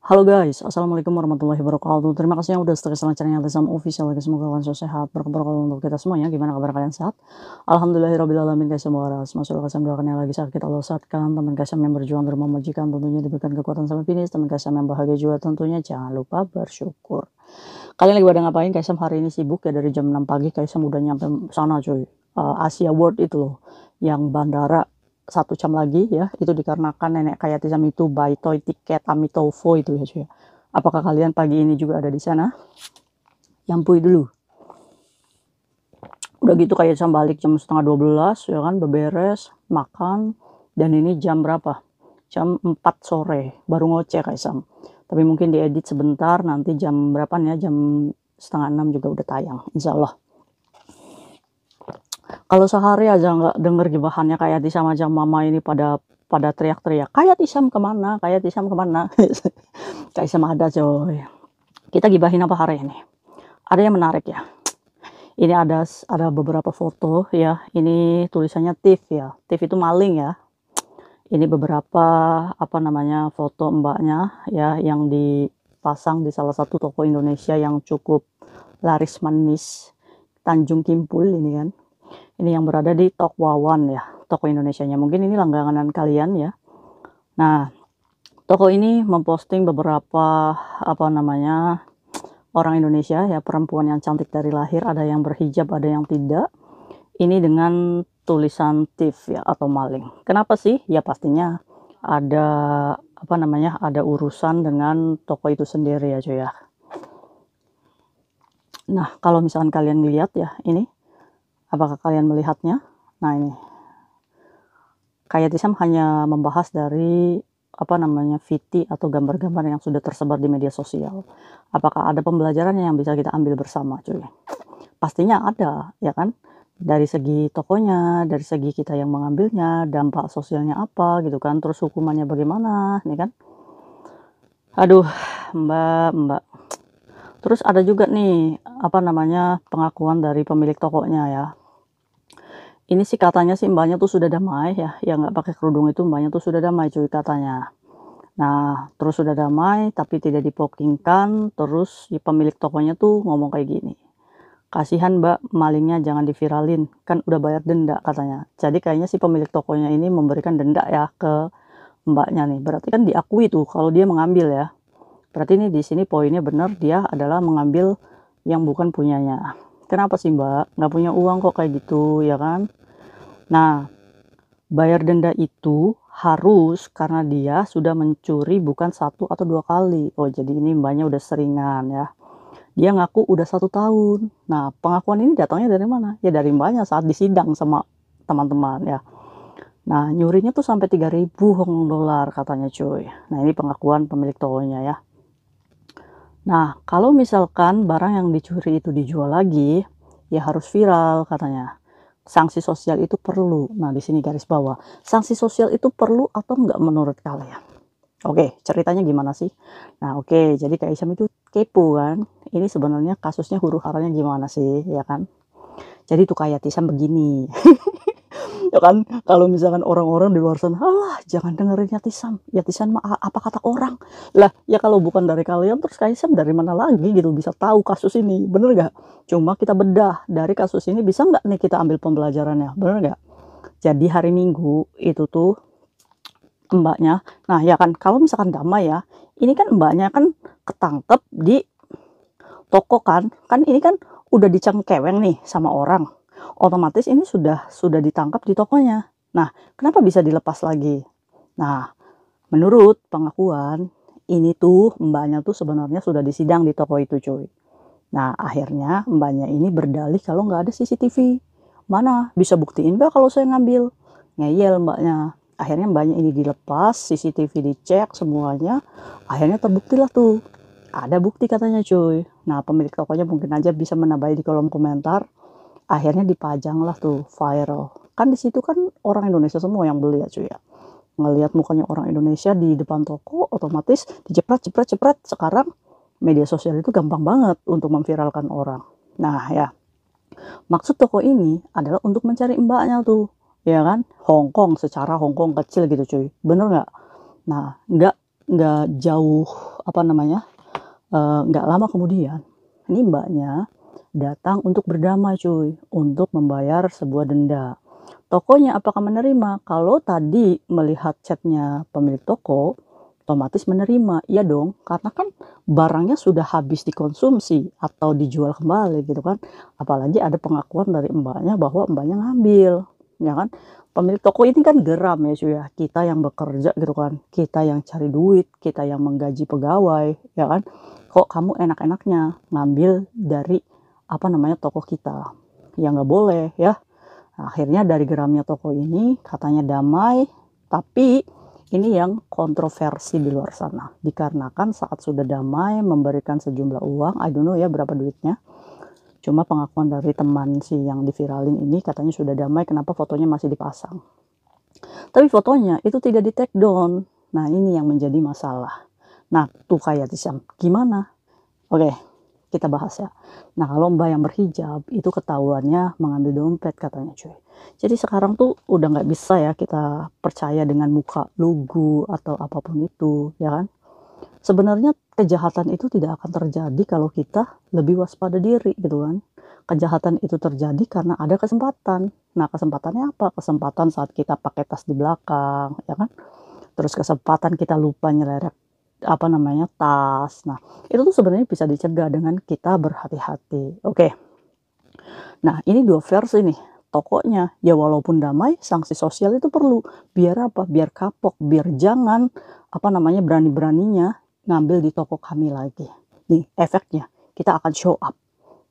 Halo guys, assalamualaikum warahmatullahi wabarakatuh. Terima kasih yang udah setia sama channel Tisam Official. Guys, semoga kalian selalu sehat, berkah untuk kita semuanya. Gimana kabar kalian, sehat? Alhamdulillahirobbilalamin guys, semua ras. Masuk kasih doakan yang lagi sakit Allah sehatkan. Teman kasih yang berjuang dan memajikan tentunya diberikan kekuatan sampai finish. Teman kasih yang bahagia juga tentunya jangan lupa bersyukur. Kalian lagi pada ngapain? Kaisam hari ini sibuk ya, dari jam 6 pagi Kaisam udah nyampe sana cuy. Asia World itu loh, yang bandara 1 jam lagi ya, itu dikarenakan nenek kayak Tisam itu buy toy tiket Amitovo itu ya cuy. Apakah kalian pagi ini juga ada di sana? Yampui dulu. Udah gitu kayak Tisam balik jam setengah 12 ya kan, beberes, makan, dan ini jam berapa? Jam 4 sore, baru ngoceh Kaisam. Tapi mungkin diedit sebentar, nanti jam berapa nih ya, jam setengah 6 juga udah tayang, insya Allah. Kalau sehari aja nggak denger gibahannya kayak Tisam aja, mama ini pada teriak-teriak, kayak Tisam kemana, kayak Tisam kemana. Kayak Tisam ada coy. Kita gibahin apa hari ini? Ada yang menarik ya. Ini ada beberapa foto ya. Ini tulisannya thief ya. Thief itu maling ya. Ini beberapa apa namanya foto mbaknya ya, yang dipasang di salah satu toko Indonesia yang cukup laris manis, Tanjung Kimpul ini kan. Ini yang berada di Tok Wawan ya, toko Indonesianya. Mungkin ini langganan kalian ya. Nah, toko ini memposting beberapa apa namanya orang Indonesia ya, perempuan yang cantik dari lahir, ada yang berhijab, ada yang tidak. Ini dengan tulisan thief ya, atau maling. Kenapa sih? Ya pastinya ada apa namanya, ada urusan dengan toko itu sendiri ya cuy ya. Nah, kalau misalkan kalian lihat ya, ini apakah kalian melihatnya? Nah, ini kayak Tisam hanya membahas dari apa namanya, VT atau gambar-gambar yang sudah tersebar di media sosial. Apakah ada pembelajarannya yang bisa kita ambil bersama cuy? Pastinya ada ya kan, dari segi tokonya, dari segi kita yang mengambilnya, dampak sosialnya apa gitu kan, terus hukumannya bagaimana nih kan. Aduh mbak, terus ada juga nih apa namanya, pengakuan dari pemilik tokonya ya. Ini sih katanya sih mbaknya tuh sudah damai ya, yang nggak pakai kerudung itu mbaknya tuh sudah damai cuy katanya. Nah, terus sudah damai tapi tidak dipokingkan, terus si pemilik tokonya tuh ngomong kayak gini, kasihan mbak, malingnya jangan diviralin, kan udah bayar denda katanya. Jadi kayaknya si pemilik tokonya ini memberikan denda ya ke mbaknya nih, berarti kan diakui tuh kalau dia mengambil ya. Berarti ini di sini poinnya benar, dia adalah mengambil yang bukan punyanya. Kenapa sih mbak, nggak punya uang kok kayak gitu ya kan. Nah, bayar denda itu harus karena dia sudah mencuri bukan 1 atau 2 kali. Oh, jadi ini mbaknya udah seringan ya. Dia ngaku udah 1 tahun. Nah, pengakuan ini datangnya dari mana? Ya dari mbaknya saat disidang sama teman-teman ya. Nah, nyurinya tuh sampai 3.000 Hong dolar katanya cuy. Nah, ini pengakuan pemilik tokonya ya. Nah, kalau misalkan barang yang dicuri itu dijual lagi, ya harus viral katanya. Sanksi sosial itu perlu. Nah, di sini garis bawah. Sanksi sosial itu perlu atau enggak menurut kalian? Oke, ceritanya gimana sih? Nah, oke, jadi Kak Isam itu kepo kan. Ini sebenarnya kasusnya huru-haranya gimana sih, ya kan? Jadi tuh kayak Tisam begini. Ya kan, kalau misalkan orang-orang di luar sana, alah jangan dengerin Yatisam, Yatisam mah apa kata orang lah ya. Kalau bukan dari kalian, terus Kaisam dari mana lagi gitu bisa tahu kasus ini, bener gak? Cuma kita bedah dari kasus ini, bisa nggak nih kita ambil pembelajarannya, bener gak? Jadi hari Minggu itu tuh mbaknya, nah ya kan, kalau misalkan damai ya, ini kan mbaknya kan ketangkep di toko kan ini kan udah dicengkeweng nih sama orang, otomatis ini sudah ditangkap di tokonya. Nah, kenapa bisa dilepas lagi? Nah, menurut pengakuan ini tuh mbaknya tuh sebenarnya sudah disidang di toko itu cuy. Nah, akhirnya mbaknya ini berdalih kalau nggak ada CCTV. Mana bisa buktiin nggak kalau saya ngambil? Ngeyel mbaknya. Akhirnya mbaknya ini dilepas, CCTV dicek semuanya, akhirnya terbuktilah tuh ada bukti katanya cuy. Nah, pemilik tokonya mungkin aja bisa menambahi di kolom komentar. Akhirnya dipajang lah tuh, viral. Kan di situ kan orang Indonesia semua yang beli ya cuy ya. Ngelihat mukanya orang Indonesia di depan toko, otomatis dicepret. Sekarang media sosial itu gampang banget untuk memviralkan orang. Nah ya, maksud toko ini adalah untuk mencari mbaknya tuh, ya kan? Hongkong, secara Hongkong kecil gitu cuy, bener nggak? Nah, nggak jauh apa namanya, nggak lama kemudian, ini mbaknya datang untuk berdamai cuy, untuk membayar sebuah denda. Tokonya apakah menerima? Kalau tadi melihat chatnya pemilik toko, otomatis menerima. Iya dong, karena kan barangnya sudah habis dikonsumsi atau dijual kembali gitu kan. Apalagi ada pengakuan dari mbaknya bahwa mbaknya ngambil, ya kan. Pemilik toko ini kan geram ya cuy ya, kita yang bekerja gitu kan, kita yang cari duit, kita yang menggaji pegawai, ya kan. Kok kamu enak-enaknya ngambil dari apa namanya toko kita? Ya nggak boleh ya. Akhirnya dari geramnya toko ini katanya damai, tapi ini yang kontroversi di luar sana. Dikarenakan saat sudah damai memberikan sejumlah uang, I don't know ya berapa duitnya. Cuma pengakuan dari teman si yang diviralin ini katanya sudah damai, kenapa fotonya masih dipasang. Tapi fotonya itu tidak di take down. Nah ini yang menjadi masalah. Nah tuh kayak Tisam, gimana? Oke, kita bahas ya. Nah kalau mbak yang berhijab itu ketahuannya mengambil dompet katanya cuy. Jadi sekarang tuh udah nggak bisa ya kita percaya dengan muka lugu atau apapun itu, ya kan? Sebenarnya kejahatan itu tidak akan terjadi kalau kita lebih waspada diri gitu kan. Kejahatan itu terjadi karena ada kesempatan. Nah kesempatannya apa? Kesempatan saat kita pakai tas di belakang, ya kan? Terus kesempatan kita lupa nyeleret apa namanya tas. Nah itu tuh sebenarnya bisa dicegah dengan kita berhati-hati. Oke. Nah ini dua versi nih. Tokonya ya walaupun damai, sanksi sosial itu perlu. Biar apa? Biar kapok, biar jangan apa namanya berani-beraninya ngambil di toko kami lagi. Nih efeknya kita akan show up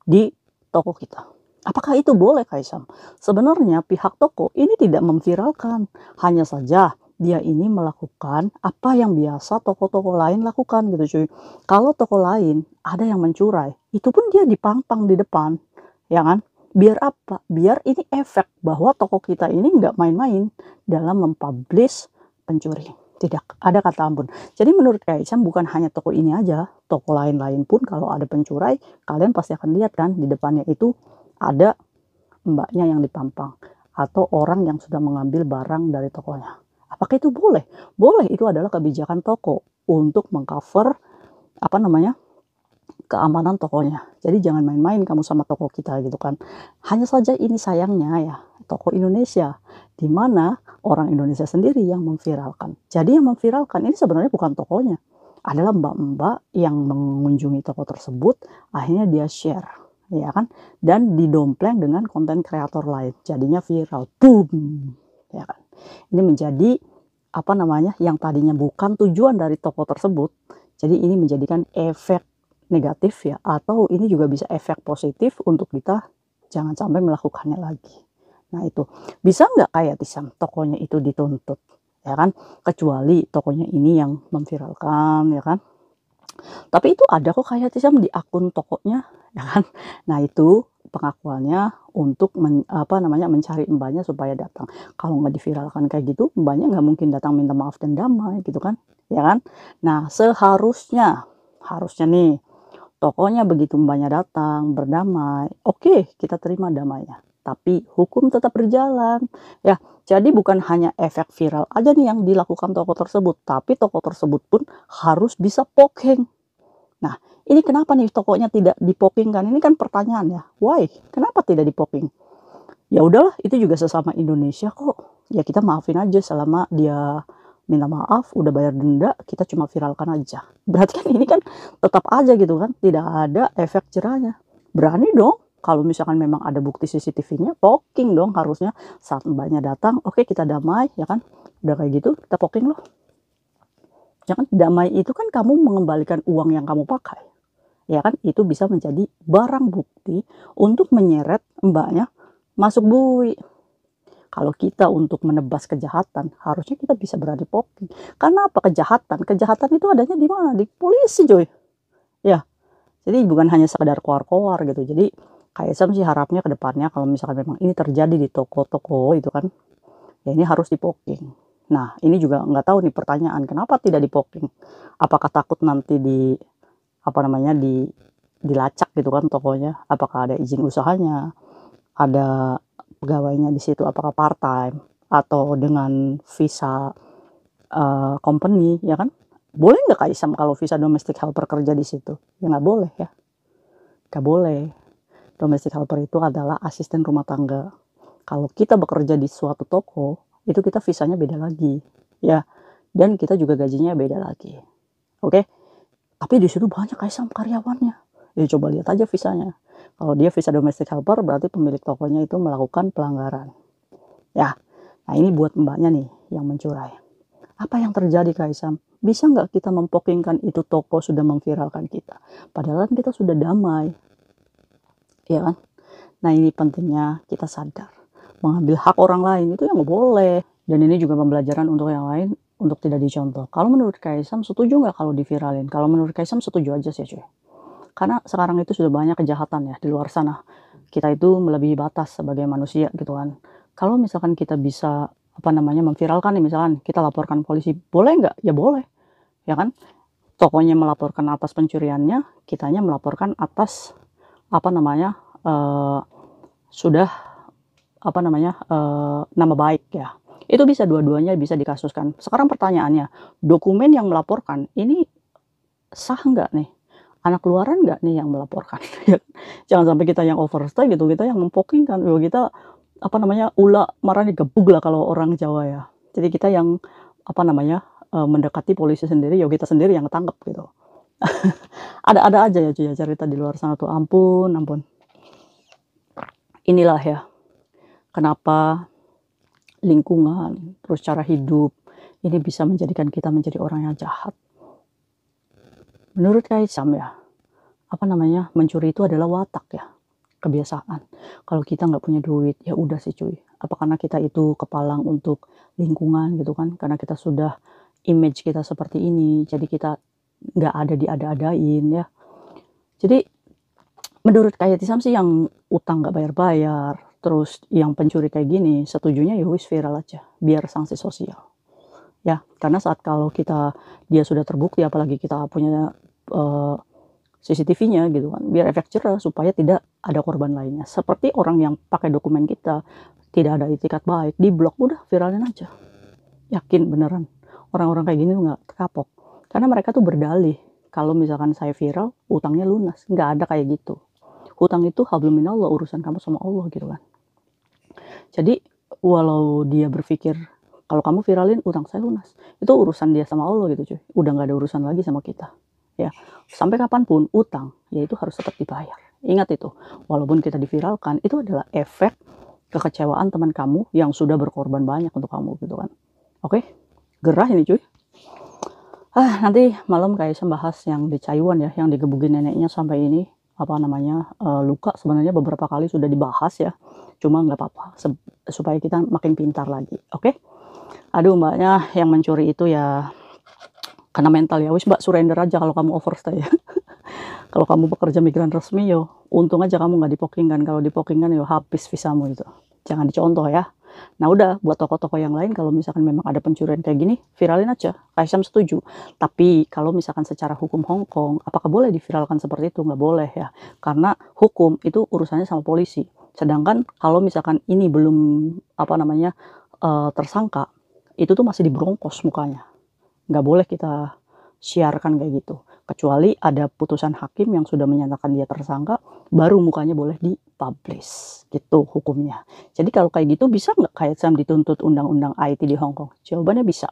di toko kita. Apakah itu boleh Kaisang? Sebenarnya pihak toko ini tidak memviralkan, hanya saja dia ini melakukan apa yang biasa toko-toko lain lakukan gitu cuy. Kalau toko lain ada yang mencurai, itu pun dia dipampang di depan, ya kan? Biar apa? Biar ini efek bahwa toko kita ini nggak main-main dalam mempublish pencuri. Tidak ada kata ampun. Jadi menurut Kaisang bukan hanya toko ini aja, toko lain-lain pun kalau ada pencurai, kalian pasti akan lihat kan di depannya itu ada mbaknya yang dipampang atau orang yang sudah mengambil barang dari tokonya. Apakah itu boleh? Boleh, itu adalah kebijakan toko untuk mengcover apa namanya keamanan tokonya. Jadi jangan main-main kamu sama toko kita gitu kan. Hanya saja ini sayangnya ya toko Indonesia, di mana orang Indonesia sendiri yang memviralkan. Jadi yang memviralkan ini sebenarnya bukan tokonya, adalah mbak-mbak yang mengunjungi toko tersebut, akhirnya dia share, ya kan, dan didompleng dengan konten kreator lain, jadinya viral, boom, ya kan. Ini menjadi apa namanya yang tadinya bukan tujuan dari toko tersebut, jadi ini menjadikan efek negatif ya, atau ini juga bisa efek positif untuk kita jangan sampai melakukannya lagi. Nah itu bisa nggak kayak Tisam tokonya itu dituntut, ya kan? Kecuali tokonya ini yang memviralkan, ya kan? Tapi itu ada kok kayak Tisam di akun tokonya, ya kan? Nah itu pengakuannya untuk apa namanya mencari mbaknya supaya datang. Kalau nggak diviralkan kayak gitu, mbaknya nggak mungkin datang minta maaf dan damai gitu kan, ya kan? Nah harusnya nih tokonya begitu mbaknya datang berdamai, oke kita terima damainya. Tapi hukum tetap berjalan. Ya, jadi bukan hanya efek viral aja nih yang dilakukan toko tersebut, tapi toko tersebut pun harus bisa poking. Nah, ini kenapa nih tokonya tidak dipokingkan? Ini kan pertanyaan ya. Why? Kenapa tidak dipocking? Ya udahlah, itu juga sesama Indonesia kok. Ya kita maafin aja selama dia minta maaf, udah bayar denda, kita cuma viralkan aja. Berarti kan ini kan tetap aja gitu kan, tidak ada efek jerahnya. Berani dong kalau misalkan memang ada bukti CCTV-nya, poking dong harusnya saat mbaknya datang, oke kita damai ya kan. Udah kayak gitu, kita poking loh. Ya kan, damai itu kan kamu mengembalikan uang yang kamu pakai. Ya kan, itu bisa menjadi barang bukti untuk menyeret mbaknya masuk bui. Kalau kita untuk menebas kejahatan, harusnya kita bisa berani poking. Karena apa kejahatan? Kejahatan itu adanya di mana? Di polisi, coy. Ya, jadi bukan hanya sekedar koar-koar gitu. Jadi KSM sih harapnya ke depannya kalau misalkan memang ini terjadi di toko-toko itu kan, ya ini harus dipoking. Nah, ini juga nggak tahu nih pertanyaan, kenapa tidak dipoking? Apakah takut nanti di apa namanya dilacak gitu kan tokonya? Apakah ada izin usahanya? Ada pegawainya di situ apakah part time atau dengan visa company ya kan? Boleh nggak Kaisam kalau visa domestic helper kerja di situ? Ya nggak boleh ya. Nggak boleh. Domestic helper itu adalah asisten rumah tangga. Kalau kita bekerja di suatu toko, itu kita visanya beda lagi. Ya, dan kita juga gajinya beda lagi. Oke? Tapi di situ banyak Kaisam karyawannya. Ya coba lihat aja visanya. Kalau dia visa domestic helper, berarti pemilik tokonya itu melakukan pelanggaran. Ya, nah ini buat mbaknya nih yang mencurai. Apa yang terjadi Kaisam? Bisa nggak kita mempokingkan itu toko sudah memviralkan kita? Padahal kita sudah damai. Ya kan? Nah ini pentingnya kita sadar. Mengambil hak orang lain itu yang nggak boleh. Dan ini juga pembelajaran untuk yang lain untuk tidak dicontoh. Kalau menurut Kaisam setuju nggak kalau diviralin? Kalau menurut Kaisam setuju aja sih cuy. Karena sekarang itu sudah banyak kejahatan ya di luar sana. Kita itu melebihi batas sebagai manusia gitu kan. Kalau misalkan kita bisa memviralkan nih, misalkan kita laporkan polisi, boleh nggak? Ya boleh, ya kan? Tokonya melaporkan atas pencuriannya, kitanya melaporkan atas sudah nama baik ya. Itu bisa dua-duanya bisa dikasuskan. Sekarang pertanyaannya, dokumen yang melaporkan ini sah nggak nih? Anak keluaran nggak nih yang melaporkan? Jangan sampai kita yang overstay gitu, kita yang mempokingkan, kita ula marahnya gebug lah kalau orang Jawa ya. Jadi kita yang mendekati polisi sendiri, ya kita sendiri yang ketangkep gitu. Ada aja ya cuy ya cerita di luar sana tuh, ampun. Inilah ya kenapa lingkungan, terus cara hidup ini bisa menjadikan kita menjadi orang yang jahat. Menurut Kaisam ya, mencuri itu adalah watak ya, kebiasaan. Kalau kita nggak punya duit, ya udah sih cuy. Apa karena kita itu kepalang untuk lingkungan gitu kan? Karena kita sudah image kita seperti ini, jadi kita nggak ada diada-adain ya. Jadi menurut Kaisam sih yang utang nggak bayar-bayar, terus yang pencuri kayak gini, setujunya ya wis viral aja, biar sanksi sosial. Ya, karena saat kalau dia sudah terbukti, apalagi kita punya CCTV-nya gitu kan, biar efek jerah supaya tidak ada korban lainnya. Seperti orang yang pakai dokumen kita, tidak ada itikat baik, di blok udah viralin aja. Yakin beneran orang-orang kayak gini tuh nggak kapok, karena mereka tuh berdalih kalau misalkan saya viral, utangnya lunas. Nggak ada kayak gitu. Hutang itu hablum minallah, urusan kamu sama Allah gitu kan. Jadi walau dia berpikir kalau kamu viralin utang saya lunas, itu urusan dia sama Allah gitu cuy. Udah nggak ada urusan lagi sama kita. Ya, sampai kapanpun utang, ya itu harus tetap dibayar. Ingat itu, walaupun kita diviralkan, itu adalah efek kekecewaan teman kamu yang sudah berkorban banyak untuk kamu gitu kan. Oke, gerah ini cuy. Nanti malam kayak bahas yang di Taiwan ya, yang digebugin neneknya sampai ini luka. Sebenarnya beberapa kali sudah dibahas ya, cuma nggak apa-apa supaya kita makin pintar lagi. Oke. Aduh mbaknya yang mencuri itu ya karena mental ya, wis mbak surrender aja kalau kamu overstay ya. Kalau kamu pekerja migran resmi yo, untung aja kamu nggak dipokingkan. Kalau dipokingkan yo habis visamu itu. Jangan dicontoh ya. Nah udah, buat toko-toko yang lain kalau misalkan memang ada pencurian kayak gini, viralin aja. Kaisam setuju. Tapi kalau misalkan secara hukum Hong Kong, apakah boleh diviralkan seperti itu? Nggak boleh ya. Karena hukum itu urusannya sama polisi. Sedangkan kalau misalkan ini belum tersangka, itu tuh masih diberongkos mukanya. Nggak boleh kita siarkan kayak gitu. Kecuali ada putusan hakim yang sudah menyatakan dia tersangka, baru mukanya boleh dipublish. Gitu hukumnya. Jadi kalau kayak gitu bisa nggak Kaisam dituntut undang-undang IT di Hong Kong? Jawabannya bisa.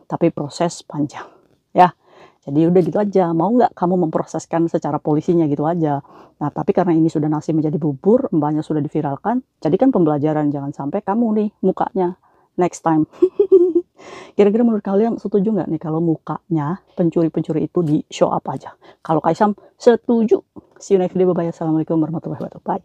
Tapi proses panjang. Ya. Jadi udah gitu aja. Mau nggak kamu memproseskan secara polisinya gitu aja. Nah tapi karena ini sudah nasi menjadi bubur, mbaknya sudah diviralkan, jadikan pembelajaran. Jangan sampai kamu nih mukanya next time. Kira-kira menurut kalian setuju nggak nih kalau mukanya pencuri-pencuri itu di show up aja? Kalau Kaisam setuju. See you next video. Bye-bye. Assalamualaikum warahmatullahi wabarakatuh. Bye.